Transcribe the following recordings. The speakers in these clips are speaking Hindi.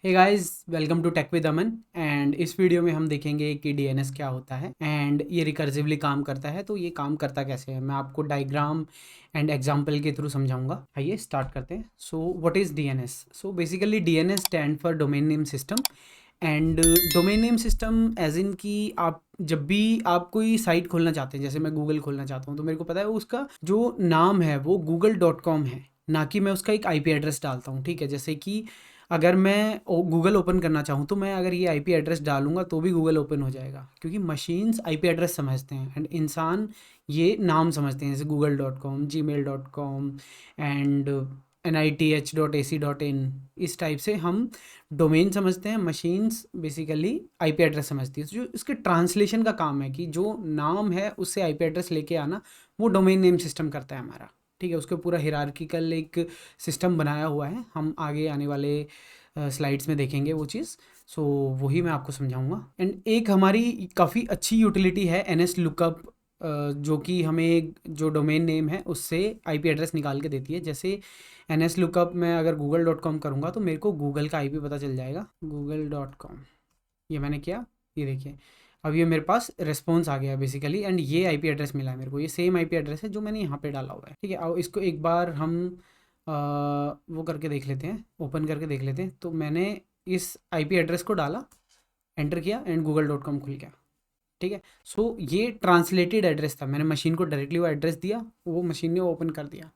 Hey guys, welcome to tech with Aman. And इस वीडियो में हम देखेंगे कि डीएनएस क्या होता है एंड ये रिकर्सिवली काम करता है। तो ये काम करता कैसे है, मैं आपको डायग्राम एंड एग्जांपल के थ्रू समझाऊंगा। आइए स्टार्ट करते हैं। So what is DNS? So basically DNS stand for domain name system. And domain name system as in कि आप जब भी आप कोई साइट खोलना चाहते हैं, जैसे मैं गूगल खोलना चाहता हूँ, तो मेरे को पता है उसका जो नाम है वो google.com है, ना कि मैं उसका एक आईपी एड्रेस डालता हूँ। ठीक है, जैसे कि अगर मैं गूगल ओपन करना चाहूँ तो मैं अगर ये आईपी एड्रेस डालूंगा तो भी गूगल ओपन हो जाएगा, क्योंकि मशीन्स आईपी एड्रेस समझते हैं एंड इंसान ये नाम समझते हैं, जैसे google.com, gmail.com एंड NITH.AC.in। इस टाइप से हम डोमेन समझते हैं, मशीन्स बेसिकली आईपी एड्रेस समझती है। जो इसके ट्रांसलेशन का काम है कि जो नाम है उससे आईपी एड्रेस लेके आना, वो डोमेन नेम सिस्टम करता है हमारा। ठीक है, उसके पूरा हिरार्किकल एक सिस्टम बनाया हुआ है, हम आगे आने वाले स्लाइड्स में देखेंगे वो चीज़। सो वही मैं आपको समझाऊंगा। एंड एक हमारी काफ़ी अच्छी यूटिलिटी है NS लुकअप, जो कि हमें जो डोमेन नेम है उससे आईपी एड्रेस निकाल के देती है। जैसे NS लुकअप मैं अगर google.com करूँगा तो मेरे को गूगल का आईपी पता चल जाएगा, google.com। ये मैंने किया, ये देखिए अब ये मेरे पास रिस्पॉन्स आ गया बेसिकली। एंड ये आईपी एड्रेस मिला है मेरे को, ये सेम आईपी एड्रेस है जो मैंने यहाँ पे डाला हुआ है। ठीक है, अब इसको एक बार हम वो करके देख लेते हैं, ओपन करके देख लेते हैं। तो मैंने इस आईपी एड्रेस को डाला, एंटर किया एंड google.com खुल गया। ठीक है, सो ये ट्रांसलेटेड एड्रेस था, मैंने मशीन को डायरेक्टली वो एड्रेस दिया, वो मशीन ने ओपन कर दिया।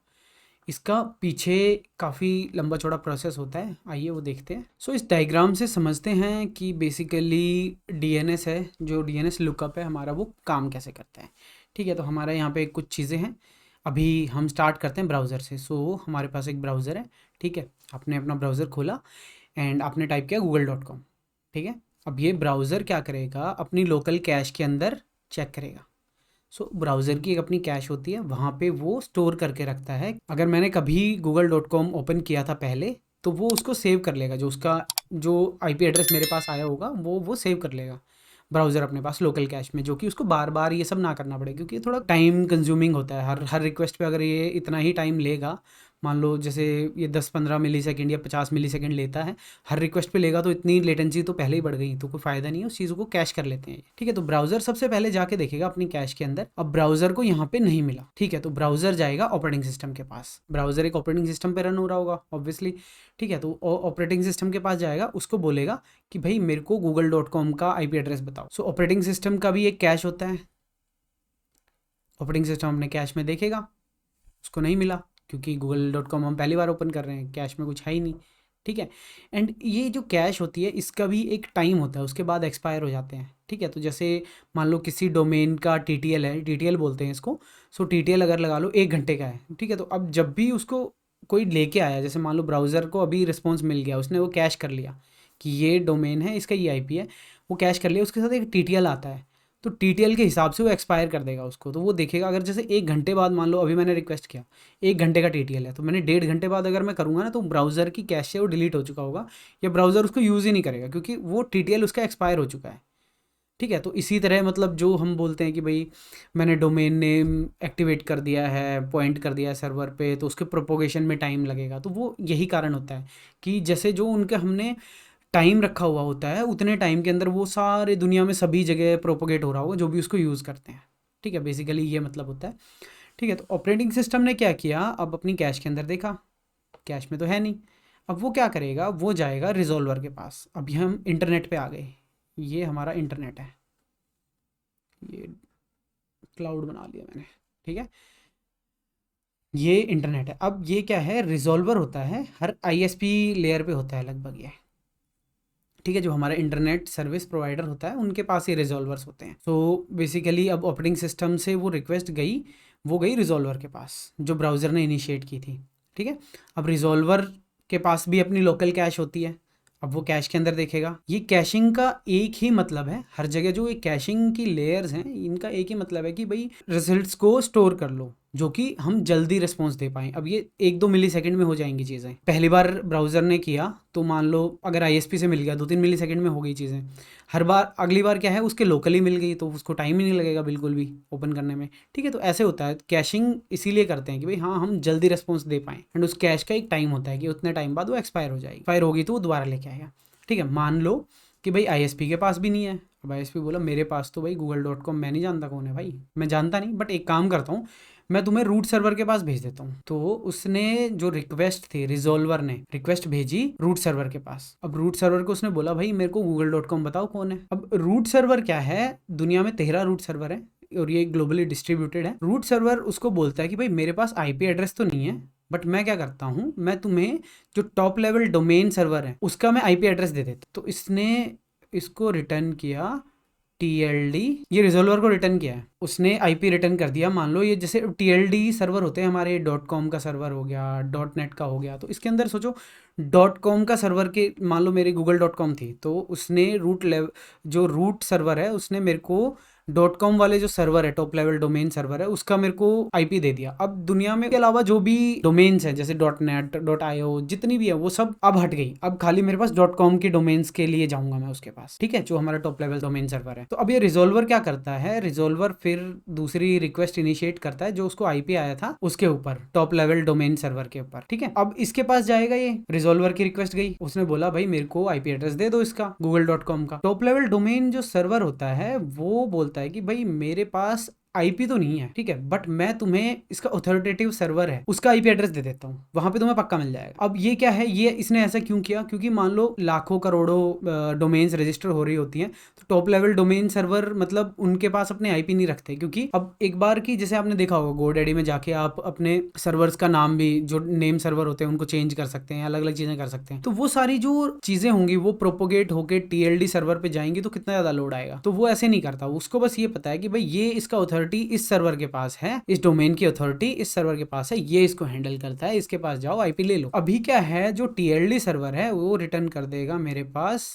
इसका पीछे काफ़ी लंबा चौड़ा प्रोसेस होता है, आइए वो देखते हैं। सो इस डायग्राम से समझते हैं कि बेसिकली डीएनएस है, जो डीएनएस लुकअप है हमारा, वो काम कैसे करता है। ठीक है, तो हमारा यहाँ पे कुछ चीज़ें हैं। अभी हम स्टार्ट करते हैं ब्राउज़र से। सो हमारे पास एक ब्राउज़र है। ठीक है, आपने अपना ब्राउज़र खोला एंड आपने टाइप किया google.com। ठीक है, अब ये ब्राउज़र क्या करेगा, अपनी लोकल कैश के अंदर चेक करेगा। सो ब्राउज़र की एक अपनी कैश होती है, वहाँ पे वो स्टोर करके रखता है। अगर मैंने कभी google.com ओपन किया था पहले, तो वो उसको सेव कर लेगा, जो उसका जो आईपी एड्रेस मेरे पास आया होगा वो सेव कर लेगा ब्राउज़र अपने पास लोकल कैश में, जो कि उसको बार बार ये सब ना करना पड़े, क्योंकि ये थोड़ा टाइम कंज्यूमिंग होता है। हर हर रिक्वेस्ट पे अगर ये इतना ही टाइम लेगा, मान लो जैसे ये 10-15 मिली सेकेंड या 50 मिली सेकेंड लेता है हर रिक्वेस्ट पे लेगा, तो इतनी लेटेंसी तो पहले ही बढ़ गई, तो कोई फ़ायदा नहीं है, उस चीज़ों को कैश कर लेते हैं। ठीक है, तो ब्राउज़र सबसे पहले जाके देखेगा अपनी कैश के अंदर। अब ब्राउज़र को यहाँ पे नहीं मिला, ठीक है, तो ब्राउज़र जाएगा ऑपरेटिंग सिस्टम के पास। ब्राउज़र एक ऑपरेटिंग सिस्टम पे रन हो रहा होगा ऑब्वियसली। ठीक है, तो ऑपरेटिंग सिस्टम के पास जाएगा, उसको बोलेगा कि भाई मेरे को google.com का आईपी एड्रेस बताओ। सो ऑपरेटिंग सिस्टम का भी एक कैश होता है, ऑपरेटिंग सिस्टम अपने कैश में देखेगा, उसको नहीं मिला, क्योंकि google.com हम पहली बार ओपन कर रहे हैं, कैश में कुछ है ही नहीं। ठीक है, एंड ये जो कैश होती है इसका भी एक टाइम होता है, उसके बाद एक्सपायर हो जाते हैं। ठीक है, तो जैसे मान लो किसी डोमेन का TTL है, TTL बोलते हैं इसको। सो TTL अगर लगा लो 1 घंटे का है। ठीक है, तो अब जब भी उसको कोई लेके आया, जैसे मान लो ब्राउज़र को अभी रिस्पॉन्स मिल गया, उसने वो कैश कर लिया कि ये डोमेन है, इसका ये आईपी है, वो कैश कर लिया, उसके साथ एक TTL आता है। तो TTL के हिसाब से वो एक्सपायर कर देगा उसको, तो वो देखेगा अगर जैसे 1 घंटे बाद, मान लो अभी मैंने रिक्वेस्ट किया, 1 घंटे का TTL है, तो मैंने 1.5 घंटे बाद अगर मैं करूँगा ना, तो ब्राउज़र की कैश से वो डिलीट हो चुका होगा, या ब्राउज़र उसको यूज़ ही नहीं करेगा, क्योंकि वो TTL उसका एक्सपायर हो चुका है। ठीक है, तो इसी तरह मतलब जो हम बोलते हैं कि भाई मैंने डोमेन नेम एक्टिवेट कर दिया है, पॉइंट कर दिया है सर्वर पे, तो उसके प्रोपोगेशन में टाइम लगेगा। तो वो यही कारण होता है कि जैसे जो उनके हमने टाइम रखा हुआ होता है, उतने टाइम के अंदर वो सारे दुनिया में सभी जगह प्रोपोगेट हो रहा होगा जो भी उसको यूज़ करते हैं। ठीक है, बेसिकली ये मतलब होता है। ठीक है, तो ऑपरेटिंग सिस्टम ने क्या किया, अब अपनी कैश के अंदर देखा, कैश में तो है नहीं। अब वो क्या करेगा, वो जाएगा रिजॉल्वर के पास। अभी हम इंटरनेट पे आ गए, ये हमारा इंटरनेट है, ये क्लाउड बना लिया मैंने। ठीक है, ये इंटरनेट है। अब ये क्या है, रिजॉल्वर होता है, हर ISP लेयर पे होता है लगभग ये। ठीक है, जो हमारा इंटरनेट सर्विस प्रोवाइडर होता है उनके पास ये रिजॉल्वर्स होते हैं। सो बेसिकली अब ऑपरेटिंग सिस्टम से वो रिक्वेस्ट गई, वो गई रिजॉल्वर के पास, जो ब्राउज़र ने इनिशिएट की थी। ठीक है, अब रिजॉल्वर के पास भी अपनी लोकल कैश होती है। अब वो कैश के अंदर देखेगा, ये कैशिंग का एक ही मतलब है, हर जगह जो ये कैशिंग की लेयर्स हैं इनका एक ही मतलब है कि भाई रिजल्ट्स को स्टोर कर लो, जो कि हम जल्दी रिस्पॉन्स दे पाएँ। अब ये 1-2 मिली सेकेंड में हो जाएंगी चीज़ें। पहली बार ब्राउज़र ने किया तो मान लो अगर ISP से मिल गया, 2-3 मिली सेकेंड में हो गई चीज़ें। हर बार अगली बार क्या है, उसके लोकली मिल गई, तो उसको टाइम ही नहीं लगेगा बिल्कुल भी ओपन करने में। ठीक है, तो ऐसे होता है, कैशिंग इसीलिए करते हैं कि भाई हाँ हम जल्दी रिस्पॉन्स दे पाएँ, एंड उस कैश का एक टाइम होता है कि उतने टाइम बाद वो एक्सपायर हो जाएगी, एक्सपायर होगी तो वो दोबारा लेके आएगा। ठीक है, मान लो कि भाई आईएसपी के पास भी नहीं है। अब आईएसपी बोला मेरे पास तो भाई google.com, मैं नहीं जानता कौन है भाई, मैं जानता नहीं, बट एक काम करता हूँ, मैं तुम्हें रूट सर्वर के पास भेज देता हूँ। तो उसने जो रिक्वेस्ट थी, रिजोल्वर ने रिक्वेस्ट भेजी रूट सर्वर के पास। अब रूट सर्वर को उसने बोला भाई मेरे को google.com बताओ कौन है। अब रूट सर्वर क्या है, दुनिया में 13 रूट सर्वर है और ये ग्लोबली डिस्ट्रीब्यूटेड है। रूट सर्वर उसको बोलता है कि भाई मेरे पास आईपी एड्रेस तो नहीं है, बट मैं क्या करता हूँ, मैं तुम्हें जो टॉप लेवल डोमेन सर्वर है उसका मैं आईपी एड्रेस दे देता हूँ। तो इसने इसको रिटर्न किया TLD, ये रिजोल्वर को रिटर्न किया है, उसने आईपी रिटर्न कर दिया। मान लो ये जैसे TLD सर्वर होते हैं हमारे, .com का सर्वर हो गया, .net का हो गया, तो इसके अंदर सोचो .com का सर्वर के, मान लो मेरी google.com थी, तो उसने जो रूट सर्वर है उसने मेरे को .com वाले जो सर्वर है, टॉप लेवल डोमेन सर्वर है, उसका मेरे को आईपी दे दिया। अब दुनिया में के अलावा जो भी डोमेन्स हैं जैसे .net, .io जितनी भी है वो सब अब हट गई। अब खाली मेरे पास .com के डोमेन्स के लिए जाऊंगा मैं उसके पास, ठीक है, जो हमारा टॉप लेवल डोमेन सर्वर है। तो अब ये रिजोल्वर क्या करता है, रिजोल्वर फिर दूसरी रिक्वेस्ट इनिशिएट करता है जो उसको आईपी आया था उसके ऊपर, टॉप लेवल डोमेन सर्वर के ऊपर, ठीक है। अब इसके पास जाएगा, ये रिजोल्वर की रिक्वेस्ट गई, उसने बोला भाई मेरे को आईपी एड्रेस दे दो इसका google.com का। टॉप लेवल डोमेन जो सर्वर होता है वो बोलता है कि भाई मेरे पास आईपी तो नहीं है, ठीक है, बट मैं तुम्हें इसका ऑथोरिटेटिव सर्वर है उसका आईपी एड्रेस दे देता हूँ, वहां पे तुम्हें पक्का मिल जाएगा। अब ये क्या है, ये इसने ऐसा क्यों किया, क्योंकि मान लो लाखों करोड़ों डोमेन्स रजिस्टर हो रही होती हैं, तो टॉप लेवल डोमेन सर्वर मतलब उनके पास अपने आईपी नहीं रखते, क्योंकि अब एक बार की जैसे आपने देखा होगा GoDaddy में जाके आप अपने सर्वर्स का नाम भी, जो नेम सर्वर होते हैं उनको चेंज कर सकते हैं, अलग अलग चीजें कर सकते हैं। तो वो सारी जो चीजें होंगी वो प्रोपोगेट होके TLD सर्वर पे जाएंगी तो कितना ज्यादा लोड आएगा। तो वो ऐसे नहीं करता, उसको बस ये पता है कि भाई ये इसका ऑथोरिटी इस सर्वर के पास है, इस डोमेन की अथॉरिटी इस सर्वर के पास है, ये इसको हैंडल करता है, इसके पास जाओ आईपी ले लो। अभी क्या है, जो TLD सर्वर है वो रिटर्न कर देगा मेरे पास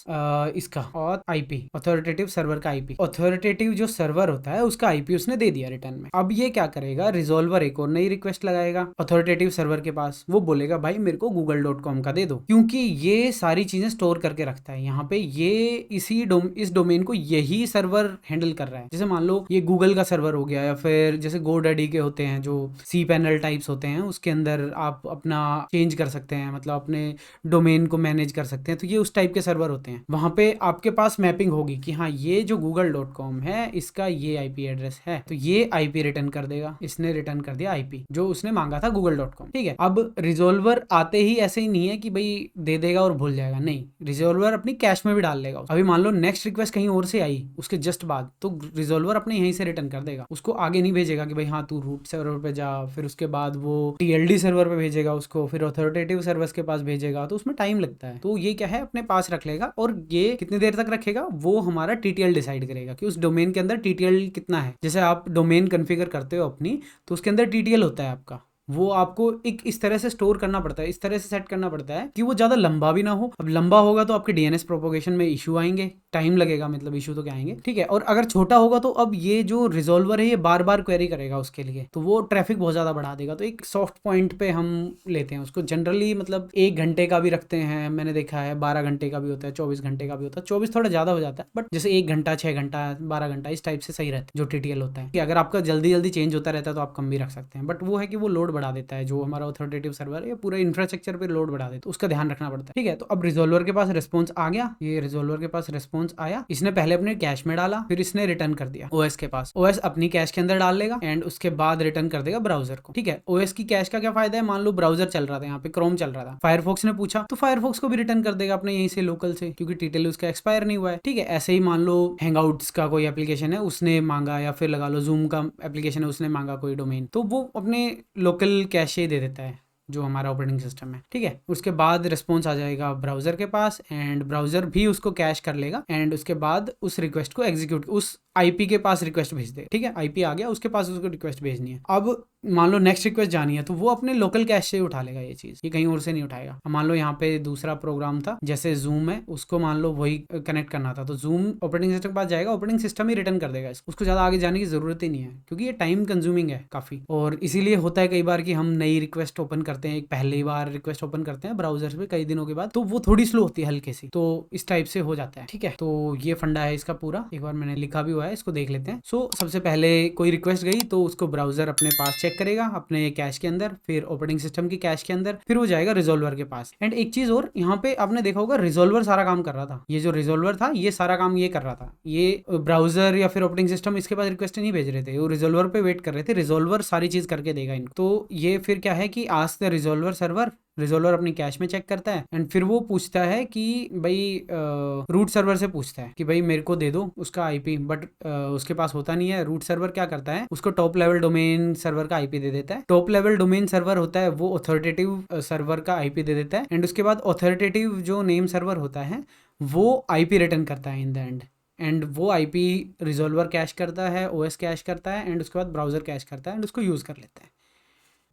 इसका और आईपी, अथॉरिटेटिव सर्वर का आईपी। अथॉरिटेटिव जो सर्वर होता है उसका आईपी उसने दे दिया रिटर्न में। अब ये क्या करेगा, रिजोल्वर एक और नई रिक्वेस्ट लगाएगा अथॉरिटेटिव सर्वर के पास, वो बोलेगा भाई मेरे को google.com का दे दो, क्योंकि ये सारी चीजें स्टोर करके रखता है यहाँ पे, ये इस डोमेन को यही सर्वर हैंडल कर रहा है। जैसे मान लो ये गूगल का सर्वर हो गया, या फिर जैसे GoDaddy के होते हैं जो cPanel टाइप्स होते हैं, उसके अंदर आप अपना चेंज कर सकते हैं, मतलब अपने डोमेन को मैनेज कर सकते हैं, तो ये उस टाइप के सर्वर होते हैं। वहां पे आपके पास मैपिंग होगी कि हाँ ये जो google.com है इसका ये आईपी एड्रेस है, तो ये आईपी रिटर्न कर देगा। इसने रिटर्न कर दिया आईपी जो उसने मांगा था google.com, ठीक है। अब रिजोल्वर आते ही ऐसे ही नहीं है कि भाई दे देगा और भूल जाएगा, नहीं, रिजोल्वर अपनी कैश में भी डाल लेगा। अभी मान लो नेक्स्ट रिक्वेस्ट कहीं और से आई उसके जस्ट बाद, तो रिजोल्वर अपने यहीं से रिटर्न कर देगा, उसको आगे नहीं भेजेगा कि भाई हाँ तू रूट सर्वर पे जा, फिर उसके बाद वो TLD सर्वर पे भेजेगा उसको, फिर अथॉरिटेटिव सर्वर्स के पास भेजेगा, तो उसमें टाइम लगता है। तो ये क्या है, अपने पास रख लेगा, और ये कितनी देर तक रखेगा वो हमारा TTL डिसाइड करेगा कि उस डोमेन के अंदर TTL कितना है। जैसे आप डोमेन कॉन्फ़िगर करते हो अपनी, तो उसके अंदर TTL होता है आपका, वो आपको एक इस तरह से स्टोर करना पड़ता है, इस तरह से सेट करना पड़ता है कि वो ज्यादा लंबा भी ना हो। अब लंबा होगा तो आपके DNS प्रोपोगेशन में इशू आएंगे, टाइम लगेगा, मतलब इशू तो क्या आएंगे, ठीक है। और अगर छोटा होगा तो अब ये जो रिजोल्वर है ये बार बार क्वेरी करेगा उसके लिए, तो वो ट्रैफिक बहुत ज्यादा बढ़ा देगा। तो एक सॉफ्ट पॉइंट पे हम लेते हैं उसको, जनरली मतलब 1 घंटे का भी रखते हैं, मैंने देखा है 12 घंटे का भी होता है, 24 घंटे का भी होता है। 24 थोड़ा ज्यादा हो जाता है, बट जैसे 1 घंटा, 6 घंटा, 12 घंटा इस टाइप से सही रहता है जो TTL होता है। कि अगर आपका जल्दी जल्दी चेंज होता रहता है तो आप कम भी रख सकते हैं, बट वो है कि वो लोड बढ़ा देता है, जो हमारा अथॉरिटेटिव सर्वर है पूरे इंफ्रास्ट्रक्चर पे लोड बढ़ा देता है, तो उसका ध्यान रखना पड़ता है, ठीक है। तो अब रिजोल्वर के पास रिस्पॉन्स आ गया, ये रिजोल्वर के पास रिस्पॉन्स आया, इसने पहले अपने कैश में डाला, फिर इसने रिटर्न कर दिया OS के पास, OS अपनी कैश के अंदर डाल लेगा एंड उसके बाद रिटर्न कर देगा ब्राउजर को, ठीक है। OS की कैश का क्या फायदा है, मान लो ब्राउजर चल रहा था, यहाँ पे क्रोम चल रहा था, फायरफॉक्स ने पूछा तो फायरफॉक्स को भी रिटर्न कर देगा अपने यहीं से लोकल से, क्योंकि TTL उसका एक्सपायर नहीं हुआ है, ठीक है। ऐसे ही मान लो हैंगआउट्स का कोई एप्लीकेशन है उसने मांगा, या फिर लगा लो जूम का एप्लीकेशन है उसने मांगा कोई डोमेन, तो वो अपने लोकल कैश से दे देता है जो हमारा ऑपरेटिंग सिस्टम है, ठीक है। उसके बाद रिस्पॉन्स आ जाएगा ब्राउजर के पास एंड ब्राउजर भी उसको कैश कर लेगा एंड उसके बाद उस रिक्वेस्ट को एग्जीक्यूट, उस आईपी के पास रिक्वेस्ट भेज दे, ठीक है। आईपी आ गया, उसके पास उसको रिक्वेस्ट भेजनी है। अब मान लो नेक्स्ट रिक्वेस्ट जानी है तो वो अपने लोकल कैश से उठा लेगा ये चीज, ये कहीं और से नहीं उठाएगा। मान लो यहाँ पे दूसरा प्रोग्राम था जैसे जूम है, उसको मान लो वही कनेक्ट करना था, तो जूम ऑपरेटिंग सिस्टम के पास जाएगा, ऑपरेटिंग सिस्टम ही रिटर्न कर देगा, उसको ज्यादा आगे जाने की जरूरत ही नहीं है, क्योंकि ये टाइम कंज्यूमिंग है काफी। और इसीलिए होता है कई बार कि हम नई रिक्वेस्ट ओपन करते करते हैं, एक पहली बार रिक्वेस्ट ओपन करते हैं ब्राउजर पे कई दिनों के बाद, तो वो थोड़ी स्लो होती है हल्के सी, तो इस टाइप से हो जाता है। ठीक है, तो ये फंडा है इसका पूरा, एक बार मैंने लिखा भी हुआ है, इसको देख लेते हैं। सबसे पहले कोई रिक्वेस्ट गई तो उसको ब्राउजर अपने पास चेक करेगा, अपने कैश के अंदर, फिर ऑपरेटिंग सिस्टम की कैश के अंदर, फिर वो जाएगा रिजोल्वर के पास। एंड एक चीज और, यहाँ पे आपने देखा होगा रिजोल्वर सारा काम कर रहा था, ये जो रिजोल्वर था ये सारा काम ये कर रहा था, ये ब्राउजर या फिर ऑपरेटिंग सिस्टम इसके पास रिक्वेस्ट नहीं भेज रहे थे, वो रिजोल्वर पे वेट कर रहे थे, रिजोल्वर सारी चीज करके देगा इनको। तो ये फिर क्या है कि आज द रिजोल्वर सर्वर, रिजोल्वर अपनी कैश में चेक करता है एंड फिर वो पूछता है कि भाई रूट सर्वर से पूछता है कि भाई मेरे को दे दो उसका आईपी, बट उसके पास होता नहीं है। रूट सर्वर क्या करता है, उसको टॉप लेवल डोमेन सर्वर का आईपी दे देता है। टॉप लेवल डोमेन सर्वर होता है वो ऑथोरिटेटिव सर्वर का आईपी दे देता है, एंड उसके बाद ऑथोरिटेटिव जो नेम सर्वर होता है वो आईपी रिटर्न करता है इन द एंड, एंड वो आईपी रिजोल्वर कैश करता है, ओएस कैश करता है, एंड उसके बाद ब्राउजर कैश करता है एंड उसको यूज़ कर लेता है।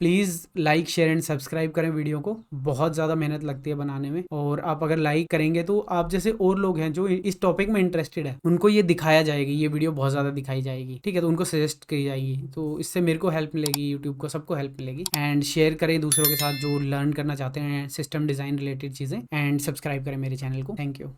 Please like share and subscribe करें वीडियो को, बहुत ज़्यादा मेहनत लगती है बनाने में, और आप अगर लाइक करेंगे तो आप जैसे और लोग हैं जो इस टॉपिक में इंटरेस्टेड है उनको ये दिखाया जाएगी, ये वीडियो बहुत ज़्यादा दिखाई जाएगी। ठीक है, तो उनको सजेस्ट की जाएगी, तो इससे मेरे को हेल्प मिलेगी, यूट्यूब को, सबको हेल्प मिलेगी। एंड शेयर करें दूसरों के साथ जो लर्न करना चाहते हैं सिस्टम डिज़ाइन रिलेटेड चीज़ें, एंड सब्सक्राइब करें मेरे चैनल को। Thank you.